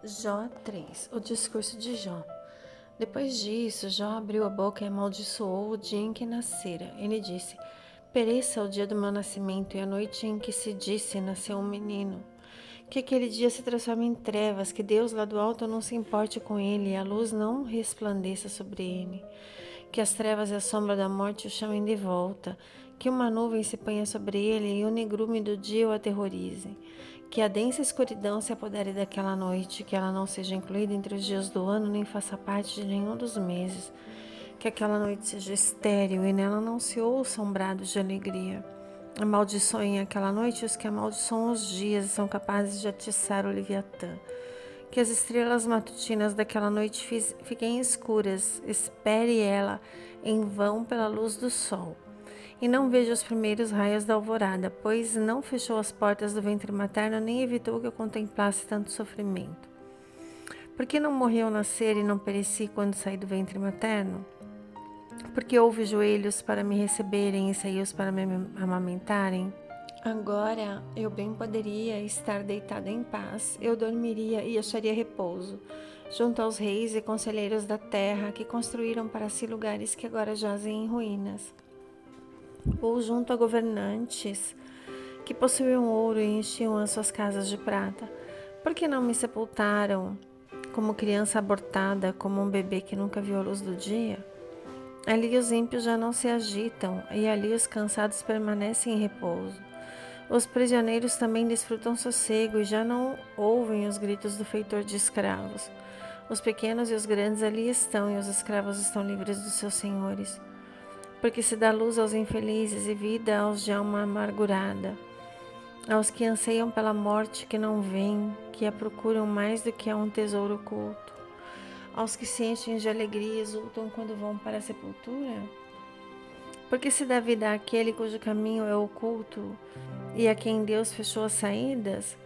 Jó 3. O discurso de Jó. Depois disso, Jó abriu a boca e amaldiçoou o dia em que nascera. Ele disse: Pereça o dia do meu nascimento e a noite em que se disse nasceu um menino. Que aquele dia se transforme em trevas, que Deus lá do alto não se importe com ele e a luz não resplandeça sobre ele. Que as trevas e a sombra da morte o chamem de volta, que uma nuvem se ponha sobre ele e o negrume do dia o aterrorize. Que a densa escuridão se apodere daquela noite, que ela não seja incluída entre os dias do ano, nem faça parte de nenhum dos meses. Que aquela noite seja estéril e nela não se ouçam brados de alegria. Amaldiçoem aquela noite os que amaldiçoam os dias e são capazes de atiçar o Leviatã. Que as estrelas matutinas daquela noite fiquem escuras, espere ela em vão pela luz do sol. E não veja os primeiros raios da alvorada, pois não fechou as portas do ventre materno, nem evitou que eu contemplasse tanto sofrimento. Por que não morri ao nascer e não pereci quando saí do ventre materno? Porque houve joelhos para me receberem e seios para me amamentarem? Agora eu bem poderia estar deitada em paz, eu dormiria e acharia repouso, junto aos reis e conselheiros da terra que construíram para si lugares que agora jazem em ruínas, ou junto a governantes que possuíam ouro e enchiam as suas casas de prata. Por que não me sepultaram como criança abortada, como um bebê que nunca viu a luz do dia? Ali os ímpios já não se agitam, e ali os cansados permanecem em repouso. Os prisioneiros também desfrutam sossego e já não ouvem os gritos do feitor de escravos. Os pequenos e os grandes ali estão, e os escravos estão livres dos seus senhores. Porque se dá luz aos infelizes e vida aos de alma amargurada, aos que anseiam pela morte que não vem, que a procuram mais do que a um tesouro oculto, aos que se enchem de alegria e exultam quando vão para a sepultura. Porque se dá vida àquele cujo caminho é oculto e a quem Deus fechou as saídas,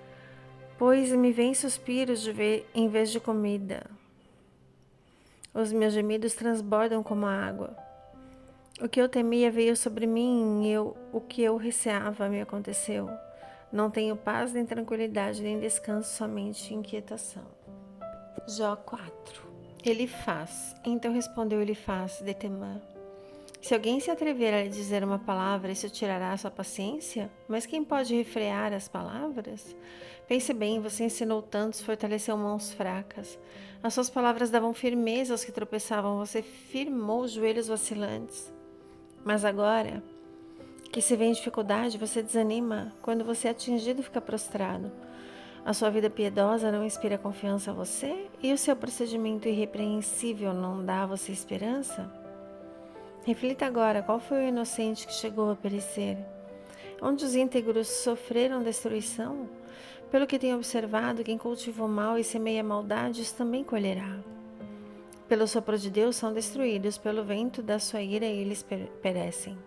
pois me vêm suspiros em vez de comida. Os meus gemidos transbordam como a água. O que eu temia veio sobre mim e o que eu receava me aconteceu. Não tenho paz, nem tranquilidade, nem descanso, somente inquietação. Jó 4. Elifaz. Então respondeu Elifaz de Temã: Se alguém se atrever a lhe dizer uma palavra, isso tirará a sua paciência? Mas quem pode refrear as palavras? Pense bem, você ensinou tantos, fortaleceu mãos fracas. As suas palavras davam firmeza aos que tropeçavam, você firmou os joelhos vacilantes. Mas agora que se vê em dificuldade, você desanima. Quando você é atingido, fica prostrado. A sua vida piedosa não inspira confiança a você? E o seu procedimento irrepreensível não dá a você esperança? Reflita agora, qual foi o inocente que chegou a perecer? Onde os íntegros sofreram destruição? Pelo que tenho observado, quem cultiva o mal e semeia maldades também colherá. Pelo sopro de Deus são destruídos, pelo vento da sua ira eles perecem.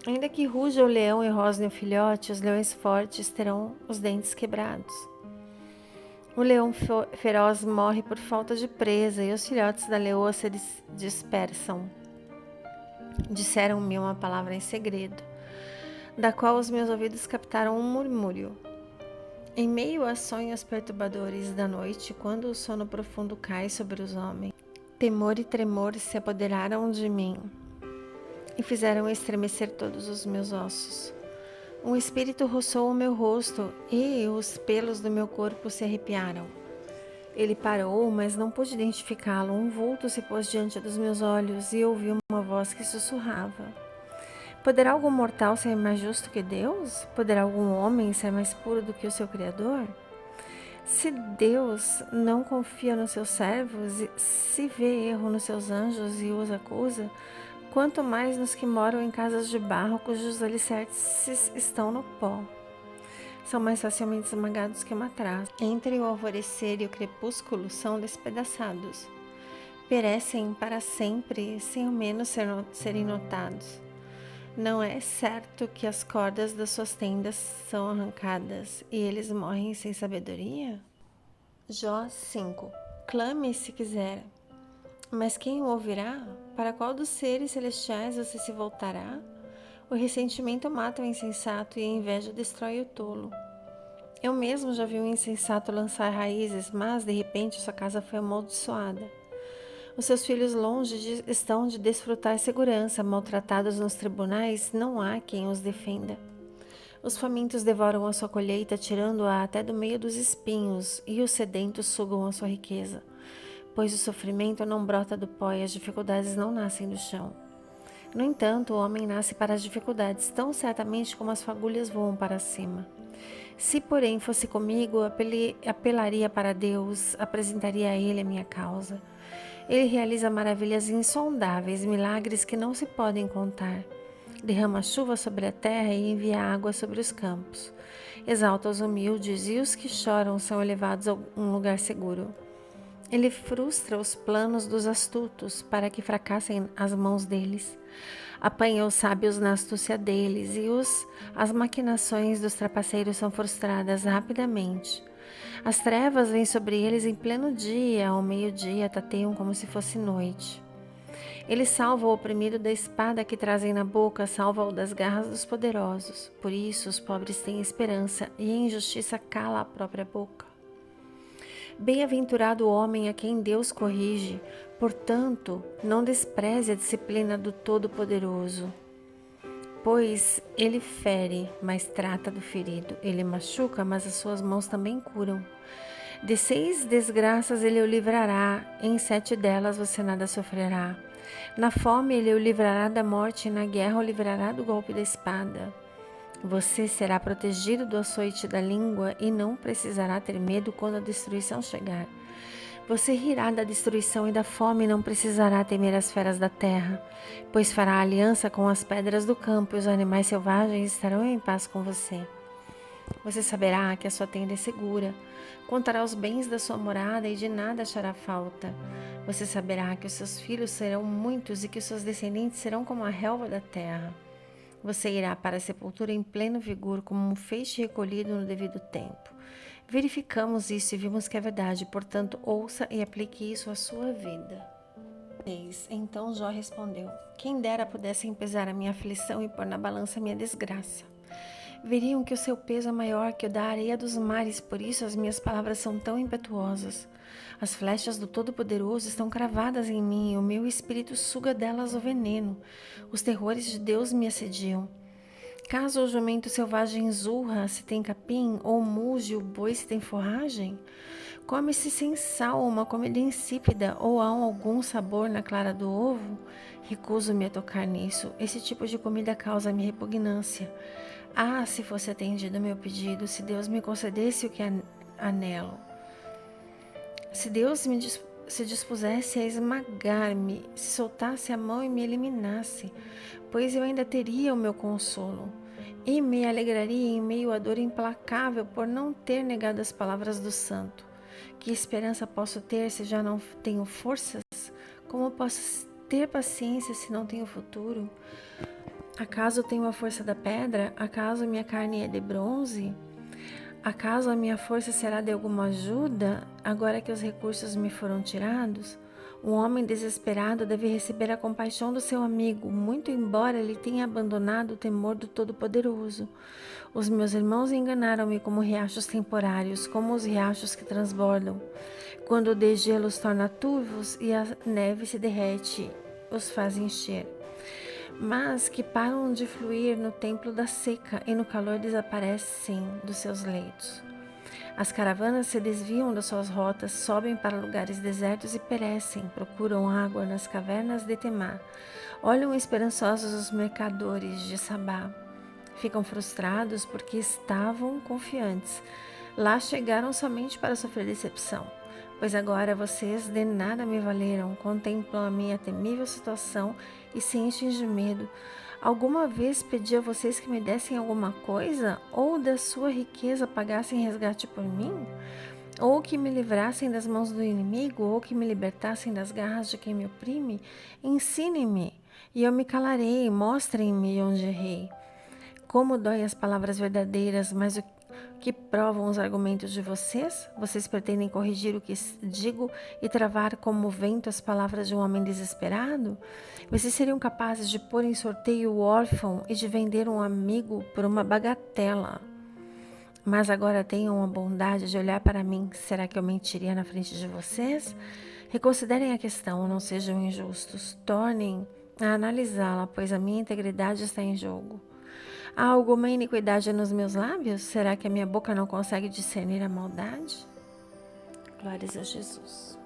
Ainda que ruja o leão e rosne o filhote, os leões fortes terão os dentes quebrados. O leão feroz morre por falta de presa e os filhotes da leoa se dispersam. Disseram-me uma palavra em segredo, da qual os meus ouvidos captaram um murmúrio. Em meio a sonhos perturbadores da noite, quando o sono profundo cai sobre os homens, temor e tremor se apoderaram de mim e fizeram estremecer todos os meus ossos. Um espírito roçou o meu rosto e os pelos do meu corpo se arrepiaram. Ele parou, mas não pude identificá-lo. Um vulto se pôs diante dos meus olhos e ouvi uma voz que sussurrava: Poderá algum mortal ser mais justo que Deus? Poderá algum homem ser mais puro do que o seu Criador? Se Deus não confia nos seus servos, se vê erro nos seus anjos e os acusa, quanto mais nos que moram em casas de barro cujos alicerces estão no pó. São mais facilmente esmagados que uma traça. Entre o alvorecer e o crepúsculo são despedaçados. Perecem para sempre, sem ao menos serem notados. Não é certo que as cordas das suas tendas são arrancadas e eles morrem sem sabedoria? Jó 5. Clame se quiser, mas quem o ouvirá? Para qual dos seres celestiais você se voltará? O ressentimento mata o insensato e a inveja destrói o tolo. Eu mesmo já vi um insensato lançar raízes, mas de repente sua casa foi amaldiçoada. Os seus filhos estão de desfrutar segurança, maltratados nos tribunais, não há quem os defenda. Os famintos devoram a sua colheita, tirando-a até do meio dos espinhos, e os sedentos sugam a sua riqueza. Pois o sofrimento não brota do pó e as dificuldades não nascem do chão. No entanto, o homem nasce para as dificuldades, tão certamente como as fagulhas voam para cima. Se, porém, fosse comigo, apelaria para Deus, apresentaria a Ele a minha causa. Ele realiza maravilhas insondáveis, milagres que não se podem contar. Derrama chuva sobre a terra e envia água sobre os campos. Exalta os humildes e os que choram são elevados a um lugar seguro. Ele frustra os planos dos astutos para que fracassem as mãos deles. Apanha os sábios na astúcia deles e as maquinações dos trapaceiros são frustradas rapidamente. As trevas vêm sobre eles em pleno dia, ao meio-dia tateiam como se fosse noite. Ele salva o oprimido da espada que trazem na boca, salva-o das garras dos poderosos. Por isso os pobres têm esperança e a injustiça cala a própria boca. Bem-aventurado o homem a quem Deus corrige, portanto, não despreze a disciplina do Todo-Poderoso. Pois ele fere, mas trata do ferido. Ele machuca, mas as suas mãos também curam. De 6 desgraças ele o livrará, em 7 delas você nada sofrerá. Na fome ele o livrará da morte, e na guerra o livrará do golpe da espada. Você será protegido do açoite da língua e não precisará ter medo quando a destruição chegar. Você rirá da destruição e da fome e não precisará temer as feras da terra, pois fará aliança com as pedras do campo e os animais selvagens estarão em paz com você. Você saberá que a sua tenda é segura, contará os bens da sua morada e de nada achará falta. Você saberá que os seus filhos serão muitos e que os seus descendentes serão como a relva da terra. Você irá para a sepultura em pleno vigor, como um feixe recolhido no devido tempo. Verificamos isso e vimos que é verdade, portanto, ouça e aplique isso à sua vida. Então Jó respondeu: quem dera pudessem pesar a minha aflição e pôr na balança a minha desgraça. Veriam que o seu peso é maior que o da areia dos mares, por isso as minhas palavras são tão impetuosas. As flechas do Todo-Poderoso estão cravadas em mim e o meu espírito suga delas o veneno. Os terrores de Deus me assediam. Caso o jumento selvagem zurra se tem capim, ou muge o boi se tem forragem? Come-se sem sal uma comida insípida, ou há algum sabor na clara do ovo? Recuso-me a tocar nisso. Esse tipo de comida causa-me repugnância. Ah, se fosse atendido meu pedido, se Deus me concedesse o que anelo. Se Deus se dispusesse a esmagar-me, se soltasse a mão e me eliminasse, pois eu ainda teria o meu consolo. E me alegraria em meio à dor implacável por não ter negado as palavras do santo. Que esperança posso ter se já não tenho forças? Como posso ter paciência se não tenho futuro? Acaso tenho a força da pedra? Acaso minha carne é de bronze? Acaso a minha força será de alguma ajuda, agora que os recursos me foram tirados? Um homem desesperado deve receber a compaixão do seu amigo, muito embora ele tenha abandonado o temor do Todo-Poderoso. Os meus irmãos enganaram-me como riachos temporários, como os riachos que transbordam. Quando o degelo os torna turvos e a neve se derrete, os faz encher. Mas que param de fluir no templo da seca e no calor desaparecem dos seus leitos. As caravanas se desviam das suas rotas, sobem para lugares desertos e perecem, procuram água nas cavernas de Temá. Olham esperançosos os mercadores de Sabá. Ficam frustrados porque estavam confiantes. Lá chegaram somente para sofrer decepção. Pois agora vocês de nada me valeram, contemplam a minha temível situação e se enchem de medo. Alguma vez pedi a vocês que me dessem alguma coisa? Ou da sua riqueza pagassem resgate por mim? Ou que me livrassem das mãos do inimigo? Ou que me libertassem das garras de quem me oprime? Ensinem-me, e eu me calarei, mostrem-me onde errei. Como dói as palavras verdadeiras, mas o que provam os argumentos de vocês? Vocês pretendem corrigir o que digo e travar como vento as palavras de um homem desesperado? Vocês seriam capazes de pôr em sorteio o órfão e de vender um amigo por uma bagatela. Mas agora tenham a bondade de olhar para mim. Será que eu mentiria na frente de vocês? Reconsiderem a questão, não sejam injustos. Tornem a analisá-la, pois a minha integridade está em jogo. Há alguma iniquidade nos meus lábios? Será que a minha boca não consegue discernir a maldade? Glórias a Jesus.